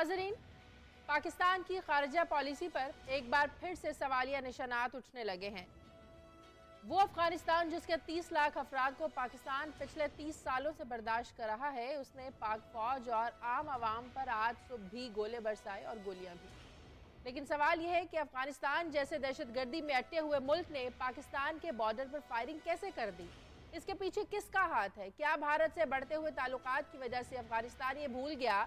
ناظرین، پاکستان کی خارجہ پالیسی پر ایک بار پھر سے سوالیہ نشانات اٹھنے لگے ہیں۔ وہ افغانستان جس کے 30 لاکھ افراد کو پاکستان پچھلے 30 سالوں سے برداشت کر رہا ہے، اس نے پاک فوج اور عام عوام پر آج صبح بھی گولے برسائے اور گولیاں بھی۔ لیکن سوال یہ ہے کہ افغانستان جیسے دہشت گردی میں اٹے ہوئے ملک نے پاکستان کے بارڈر پر فائرنگ کیسے کر دی؟ اس کے پیچھے کس کا ہاتھ ہے؟ کیا بھارت سے بڑھتے ہوئے تعلقات کی وجہ سے افغانستان یہ بھول گیا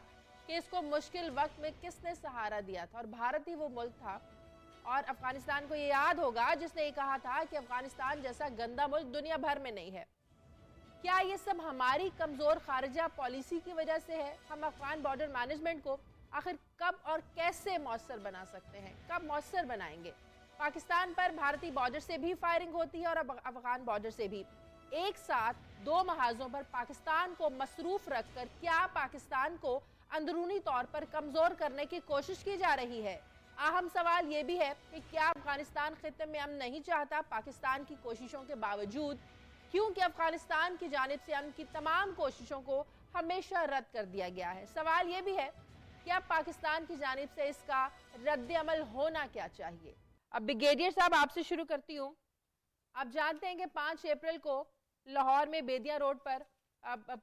کہ اس کو مشکل وقت میں کس نے سہارا دیا تھا؟ اور بھارت ہی وہ ملک تھا اور افغانستان کو یہ یاد ہوگا جس نے یہ کہا تھا کہ افغانستان جیسا گندا ملک دنیا بھر میں نہیں ہے۔ کیا یہ سب ہماری کمزور خارجہ پالیسی کی وجہ سے ہے؟ ہم افغان بارڈر مینجمنٹ کو آخر کب اور کیسے مؤثر بنا سکتے ہیں؟ کب مؤثر بنائیں گے؟ پاکستان پر بھارتی بارڈر سے بھی فائرنگ ہوتی ہے اور افغان بارڈر سے بھی۔ ایک ساتھ دو محاذوں پر پاکستان کو مصروف رکھ کر کیا پاکستان کو اندرونی طور پر کمزور کرنے کی کوشش کی جا رہی ہے؟ اہم سوال یہ بھی ہے کہ کیا افغانستان خطے میں امن نہیں چاہتا پاکستان کی کوششوں کے باوجود، کیونکہ افغانستان کی جانب سے امن کی تمام کوششوں کو ہمیشہ رد کر دیا گیا ہے۔ سوال یہ بھی ہے کہ اب پاکستان کی جانب سے اس کا رد عمل ہونا کیا چاہیے؟ اب بریگیڈیئر صاحب آپ سے شروع کرتی ہوں۔ آپ جانتے ہیں کہ 5 اپریل کو لاہور میں بیدیا روڈ پر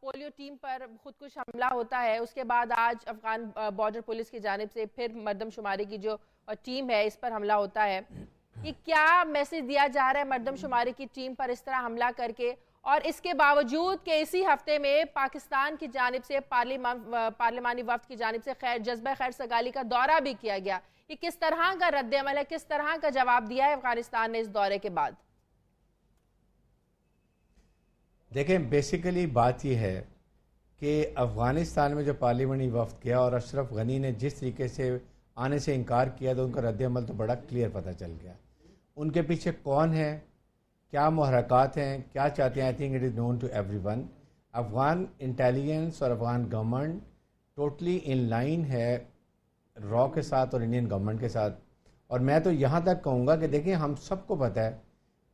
پولیو ٹیم پر خودکش حملہ ہوتا ہے، اس کے بعد آج افغان بارڈر پولیس کی جانب سے پھر مردم شماری کی جو ٹیم ہے اس پر حملہ ہوتا ہے۔ یہ کیا میسج دیا جا رہا ہے مردم شماری کی ٹیم پر اس طرح حملہ کر کے، اور اس کے باوجود کہ اسی ہفتے میں پاکستان کی جانب سے پارلیمانی وفد کی جانب سے جذبہ خیر سگالی کا دورہ بھی کیا گیا؟ یہ کس طرح کا رد عمل ہے، کس طرح کا جواب دیا ہے افغانستان نے اس دورے کے بعد؟ دیکھیں، بیسیکلی بات یہ ہے کہ افغانستان میں جو پارلیمانی وفد گیا اور اشرف غنی نے جس طریقے سے آنے سے انکار کیا تو ان کا رد عمل تو بڑا کلیئر پتہ چل گیا۔ ان کے پیچھے کون ہے، کیا محرکات ہیں، کیا چاہتے ہیں، I think it is known to everyone. Afghan intelligence اور Afghan government totally in line ہے را کے ساتھ اور انڈین گورنمنٹ کے ساتھ۔ اور میں تو یہاں تک کہوں گا کہ دیکھیں، ہم سب کو پتہ ہے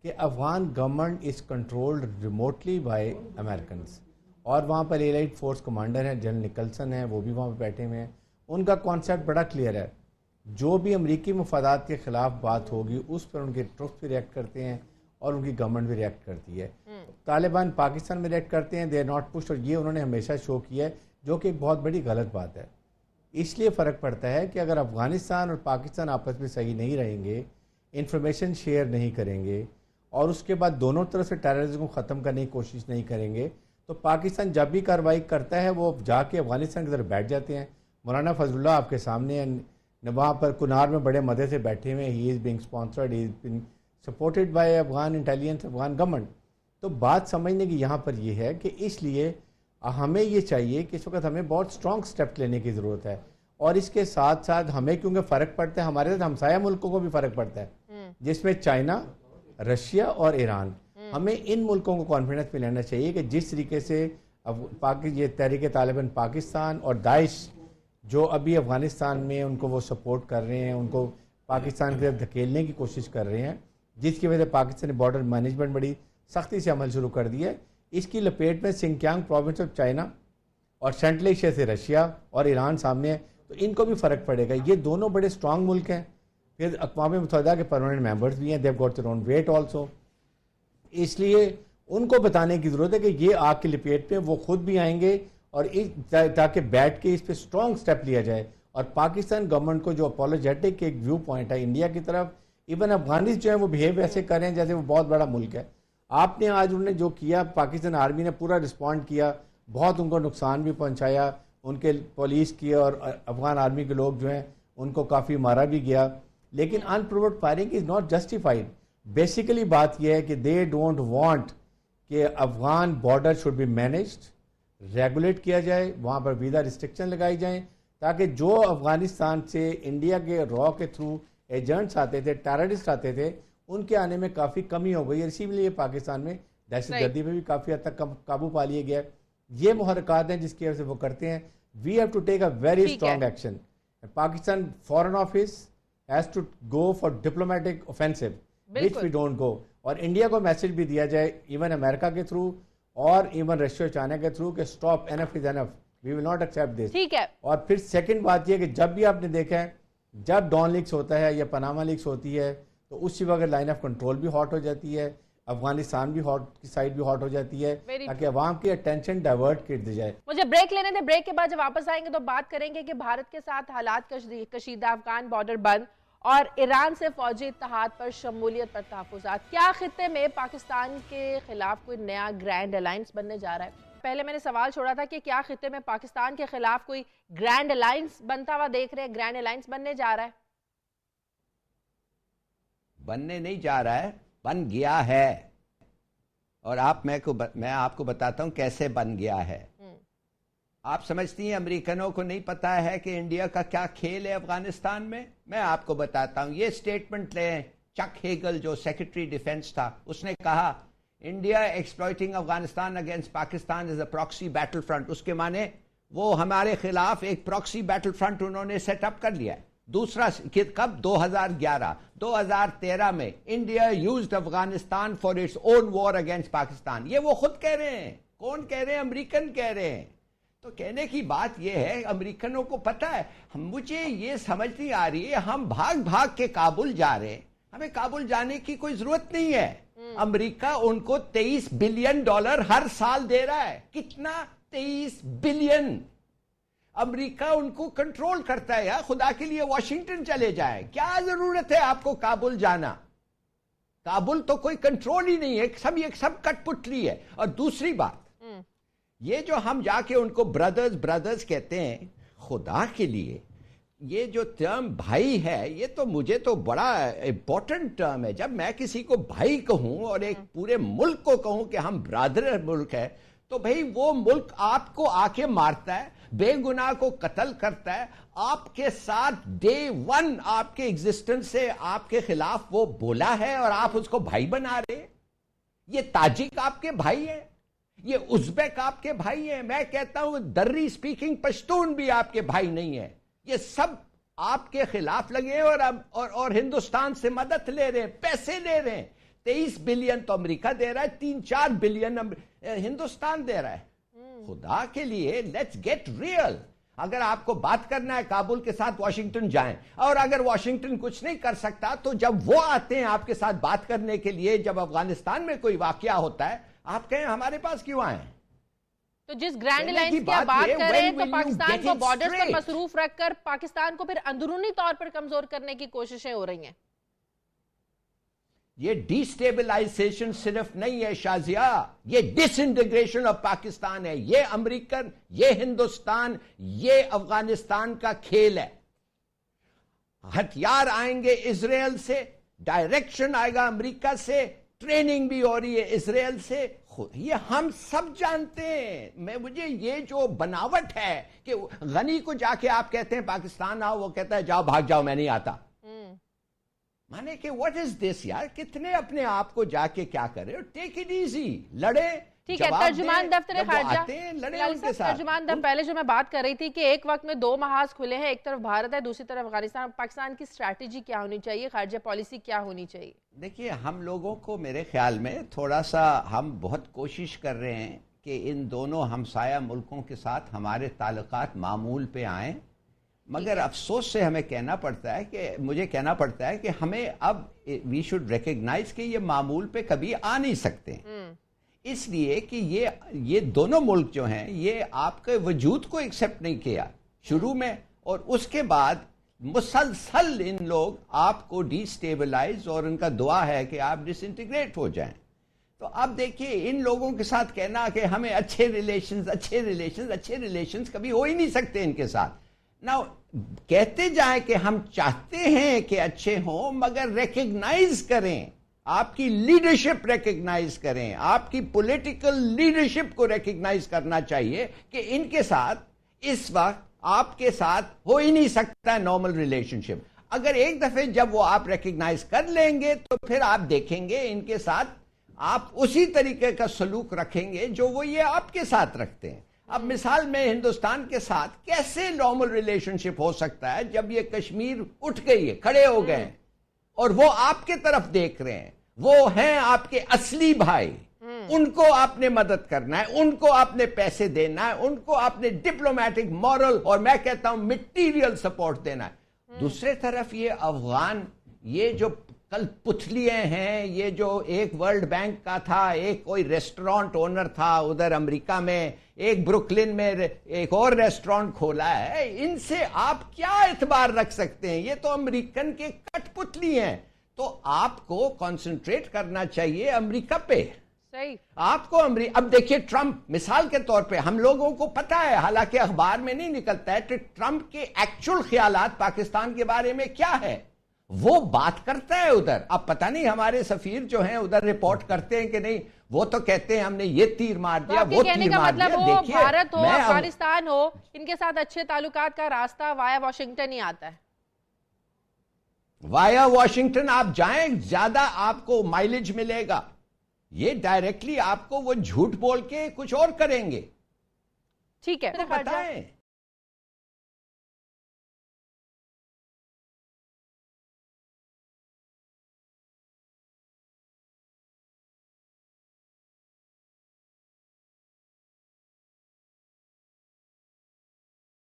کہ Afghan government is controlled remotely by Americans, اور وہاں پر ایلائٹ فورس کمانڈر ہیں، جنرل نکلسن ہیں، وہ بھی وہاں پہ بیٹھے ہوئے ہیں۔ ان کا کانسیپٹ بڑا کلیئر ہے، جو بھی امریکی مفادات کے خلاف بات ہوگی اس پر ان کے ٹروپس بھی ریئیکٹ کرتے ہیں اور ان کی گورنمنٹ بھی ریئیکٹ کرتی ہے۔ طالبان پاکستان میں ریئیکٹ کرتے ہیں، دے آر ناٹ پشڈ، اور یہ انہوں نے ہمیشہ شو کیا ہے، جو کہ ایک بہت بڑی غلط بات ہے۔ اس لیے فرق پڑتا ہے کہ اگر افغانستان اور پاکستان آپس میں صحیح نہیں رہیں گے، انفارمیشن شیئر نہیں کریں گے، اور اس کے بعد دونوں طرف سے ٹیررزم کو ختم کرنے کی کوشش نہیں کریں گے، تو پاکستان جب بھی کارروائی کرتا ہے وہ جا کے افغانستان کی طرف بیٹھ جاتے ہیں۔ مولانا فضل اللہ آپ کے سامنے ہیں، وہاں پر کنار میں بڑے مدے سے بیٹھے ہوئے ہیں، he is being sponsored, he is being supported by Afghan intelligence, Afghan government. تو بات سمجھنے کی یہاں پر یہ ہے کہ اس لیے ہمیں یہ چاہیے کہ اس وقت ہمیں بہت اسٹرانگ سٹیپ لینے کی ضرورت ہے، اور اس کے ساتھ ساتھ ہمیں کیونکہ فرق پڑتا ہے، ہمارے ساتھ ہمسایہ ملکوں کو بھی فرق پڑتا ہے، جس میں چائنا، رشیا اور ایران۔ ہمیں ان ملکوں کو کانفیڈنس میں لینا چاہیے کہ جس طریقے سے یہ تحریک طالبان پاکستان اور داعش جو ابھی افغانستان میں ان کو وہ سپورٹ کر رہے ہیں، ان کو پاکستان کی طرف دھکیلنے کی کوشش کر رہے ہیں، جس کی وجہ سے پاکستانی بارڈر مینجمنٹ بڑی سختی سے عمل شروع کر دیا ہے۔ اس کی لپیٹ میں سنکیانگ پروونس آف چائنا اور سینٹرل ایشیا سے رشیا اور ایران سامنے ہے، تو ان کو بھی فرق پڑے گا۔ یہ دونوں بڑے اسٹرانگ ملک ہیں، پھر اقوام متحدہ کے پرماننٹ ممبرز بھی ہیں، they got their own veto also. اس لیے ان کو بتانے کی ضرورت ہے کہ یہ آگ کی لپیٹ پہ وہ خود بھی آئیں گے، اور تاکہ بیٹھ کے اس پہ اسٹرانگ سٹیپ لیا جائے، اور پاکستان گورنمنٹ کو جو اپولوجیٹک ایک ویو پوائنٹ ہے انڈیا کی طرف، ایون افغانستان جو ہے وہ بہیو ایسے کر رہے ہیں جیسے وہ بہت بڑا ملک ہے۔ آپ نے آج انہوں نے جو کیا، پاکستان آرمی نے پورا رسپونڈ کیا، بہت ان کو نقصان بھی پہنچایا، ان کے پولیس کی اور افغان آرمی کے لوگ جو ہیں ان کو کافی مارا بھی گیا، لیکن unprovoked firing is not justified. Basically بات یہ ہے کہ دے ڈونٹ وانٹ کہ Afghan border should be managed, regulate کیا جائے، وہاں پر ویزا ریسٹرکشن لگائی جائیں، تاکہ جو افغانستان سے انڈیا کے را کے تھرو ایجنٹس آتے تھے، ٹیررسٹ آتے تھے، ان کے آنے میں کافی کمی ہو گئی ہے۔ اسی لیے پاکستان میں دہشت گردی پہ بھی کافی حد تک قابو پا لیا گیا ہے۔ یہ محرکات ہیں جس کی وجہ سے وہ کرتے ہیں۔ We have to take a very strong action. Pakistan foreign office has to go for diplomatic offensive which we don't go, اور انڈیا کو میسج بھی دیا جائے ایون امریکہ کے تھرو اور ایون رشیا چائنا کے تھرو کہ stop, enough is enough, we will not accept this. ٹھیک ہے. اور پھر سیکنڈ بات یہ کہ جب بھی آپ نے دیکھا ہے جب ڈان لیکس ہوتا ہے یا پاناما لیکس ہوتی ہے تو اسی وقت لائن آف کنٹرول بھی ہاٹ ہو جاتی ہے, افغانستان بھی ہاٹ کی سائڈ بھی ہاٹ ہو جاتی ہے تاکہ عوام کی اٹینشن ڈائیورٹ کر دی جائے. مجھے بریک لینے دیں, بریک کے بعد جب واپس آئیں گے تو بات کریں گے کہ بھارت کے ساتھ حالات کشیدہ, افغان بارڈر بند اور ایران سے فوجی اتحاد پر شمولیت پر تحفظات. کیا خطے میں پاکستان کے خلاف کوئی نیا گرینڈ الائنس بننے جا رہا ہے؟ پہلے میں نے سوال چھوڑا تھا کہ کیا خطے میں پاکستان کے خلاف کوئی گرینڈ الائنس بنتا ہوا دیکھ رہے ہیں, گرینڈ الائنس بننے جا رہا ہے؟ بننے نہیں جا رہا ہے, بن گیا ہے. اور میں آپ کو بتاتا ہوں کیسے بن گیا ہے. آپ سمجھتی ہیں امریکنوں کو نہیں پتا ہے کہ انڈیا کا کیا کھیل ہے افغانستان میں؟ میں آپ کو بتاتا ہوں. یہ سٹیٹمنٹ لیں, چک ہیگل جو سیکرٹری ڈیفنس تھا, اس نے کہا India exploiting Afghanistan against Pakistan as a proxy battle front. اس کے معنی وہ ہمارے خلاف ایک پراکسی بیٹل فرنٹ انہوں نے سیٹ اپ کر لیا ہے. دوسرا کب 2013 میں India used Afghanistan for its own war against Pakistan. یہ وہ خود کہہ رہے ہیں. کون کہہ رہے ہیں؟ امریکن کہہ رہے ہیں. تو کہنے کی بات یہ ہے امریکنوں کو پتا ہے. مجھے یہ سمجھ نہیں آ رہی ہے, ہم بھاگ بھاگ کے کابل جا رہے ہیں, ہمیں کابل جانے کی کوئی ضرورت نہیں ہے. امریکہ ان کو $23 بلین ہر سال دے رہا ہے. کتنا؟ 23 بلین. امریکہ ان کو کنٹرول کرتا ہے. یا خدا کے لیے واشنگٹن چلے جائے, کیا ضرورت ہے آپ کو کابل جانا؟ کابل تو کوئی کنٹرول ہی نہیں ہے, یہ سب کٹ پٹلی ہے. اور دوسری بات, یہ جو ہم جا کے ان کو برادرز کہتے ہیں, خدا کے لیے یہ جو ٹرم بھائی ہے, یہ تو مجھے تو بڑا امپورٹنٹ ٹرم ہے. جب میں کسی کو بھائی کہوں اور ایک پورے ملک کو کہوں کہ ہم برادر ملک ہے, تو بھئی وہ ملک آپ کو آ کے مارتا ہے, بے گناہ کو قتل کرتا ہے, آپ کے ساتھ ڈے ون آپ کے ایگزسٹنس سے آپ کے خلاف وہ بولا ہے اور آپ اس کو بھائی بنا رہے. یہ تاجک آپ کے بھائی ہیں, یہ ازبیک آپ کے بھائی ہیں. میں کہتا ہوں دری اسپیکنگ پشتون بھی آپ کے بھائی نہیں ہیں. یہ سب آپ کے خلاف لگے اور ہندوستان سے مدد لے رہے ہیں, پیسے لے رہے ہیں. 23 بلین تو امریکہ دے رہا ہے, 3-4 بلین ہندوستان دے رہا ہے. خدا کے لیے لیٹس گیٹ ریئل. اگر آپ کو بات کرنا ہے کابل کے ساتھ واشنگٹن جائیں, اور اگر واشنگٹن کچھ نہیں کر سکتا تو جب وہ آتے ہیں آپ کے ساتھ بات کرنے کے لیے, جب افغانستان میں کوئی واقعہ ہوتا ہے, آپ کہیں ہمارے پاس کیوں آئیں؟ تو جس گرینڈ الائنس کی آپ بات کر رہے ہیں تو پاکستان کو بارڈرز پر مصروف رکھ کر پاکستان کو پھر اندرونی طور پر کمزور کرنے کی کوششیں ہو رہی ہیں. یہ ڈی سٹیبلائزیشن صرف نہیں ہے شازیہ, یہ ڈس انٹیگریشن آف پاکستان ہے. یہ امریکن, یہ ہندوستان, یہ افغانستان کا کھیل ہے. ہتھیار آئیں گے اسرائیل سے, ڈائریکشن آئے گا امریکہ سے, ٹریننگ بھی ہو رہی ہے اسرائیل سے. یہ ہم سب جانتے ہیں. مجھے یہ جو بناوٹ ہے کہ غنی کو جا کے آپ کہتے ہیں پاکستان آؤ, وہ کہتا ہے جاؤ بھاگ جاؤ میں نہیں آتا. مانے کہ واٹ از دس یار, کتنے اپنے آپ کو جا کے کیا کرے, ٹیک اٹ ایزی, لڑے. ٹھیک ہے. ترجمان دفتر خارجہ, ترجمان دفتر, پہلے جو میں بات کر رہی تھی کہ ایک وقت میں 2 محاذ کھلے ہیں, ایک طرف بھارت ہے, دوسری طرف افغانستان. پاکستان کی اسٹریٹجی کیا ہونی چاہیے, خارجہ پالیسی کیا ہونی چاہیے؟ دیکھیے ہم لوگوں کو میرے خیال میں تھوڑا سا, ہم بہت کوشش کر رہے ہیں کہ ان دونوں ہمسایہ ملکوں کے ساتھ ہمارے تعلقات معمول پہ آئیں, مگر افسوس سے ہمیں کہنا پڑتا ہے کہ ہمیں اب وی شوڈ ریکگنائز کہ یہ معمول پہ کبھی آ نہیں سکتے, اس لیے کہ یہ دونوں ملک جو ہیں یہ آپ کے وجود کو ایکسپٹ نہیں کیا شروع میں, اور اس کے بعد مسلسل ان لوگ آپ کو ڈی سٹیبلائز, اور ان کا دعا ہے کہ آپ ڈس انٹیگریٹ ہو جائیں. تو اب دیکھیے ان لوگوں کے ساتھ کہنا کہ ہمیں اچھے ریلیشنز کبھی ہو ہی نہیں سکتے ان کے ساتھ. نہ کہتے جائیں کہ ہم چاہتے ہیں کہ اچھے ہوں, مگر ریکگنائز کریں, آپ کی لیڈرشپ ریکگنائز کریں, آپ کی پولیٹیکل لیڈرشپ کو ریکگنائز کرنا چاہیے کہ ان کے ساتھ اس وقت آپ کے ساتھ ہو ہی نہیں سکتا نارمل ریلیشن شپ. اگر ایک دفعہ جب وہ آپ ریکگنائز کر لیں گے تو پھر آپ دیکھیں گے ان کے ساتھ آپ اسی طریقے کا سلوک رکھیں گے جو وہ یہ آپ کے ساتھ رکھتے ہیں. اب مثال میں ہندوستان کے ساتھ کیسے نارمل ریلیشن شپ ہو سکتا ہے جب یہ کشمیر اٹھ گئی ہے, کھڑے ہو گئے ہیں, اور وہ آپ کے طرف دیکھ رہے ہیں, وہ ہیں آپ کے اصلی بھائی, ان کو آپ نے مدد کرنا ہے، ان کو آپ نے پیسے دینا ہے، ان کو آپ نے ڈپلومیٹک، مورل اور میں کہتا ہوں میٹیریل سپورٹ دینا ہے۔ دوسرے طرف یہ افغان، یہ جو کل پتلیاں ہیں، یہ جو ایک ورلڈ بینک کا تھا، ایک کوئی ریسٹورانٹ اونر تھا ادھر امریکہ میں، ایک بروکلن میں ایک اور ریسٹورانٹ کھولا ہے، ان سے آپ کیا اعتبار رکھ سکتے ہیں؟ یہ تو امریکن کے کٹ پتلی ہیں۔ تو آپ کو کنسنٹریٹ کرنا چاہیے امریکہ پہ۔ صحیح۔ آپ کو اب دیکھیے ٹرمپ مثال کے طور پہ، ہم لوگوں کو پتا ہے، حالانکہ اخبار میں نہیں نکلتا ہے، کہ ٹرمپ کے ایکچول خیالات پاکستان کے بارے میں کیا ہے۔ وہ بات کرتا ہے ادھر، اب پتہ نہیں ہمارے سفیر جو ہیں ادھر رپورٹ کرتے ہیں کہ نہیں، وہ تو کہتے ہیں ہم نے یہ تیر مار دیا، وہ تیر مار دیا۔ دیکھیے بھارت ہو، افغانستان ہو، ان کے ساتھ اچھے تعلقات کا راستہ وایا واشنگٹن ہی آتا ہے۔ وایا واشنگٹن آپ جائیں، زیادہ آپ کو مائلیج ملے گا۔ یہ ڈائریکٹلی آپ کو وہ جھوٹ بول کے کچھ اور کریں گے۔ ٹھیک ہے، بتائیں۔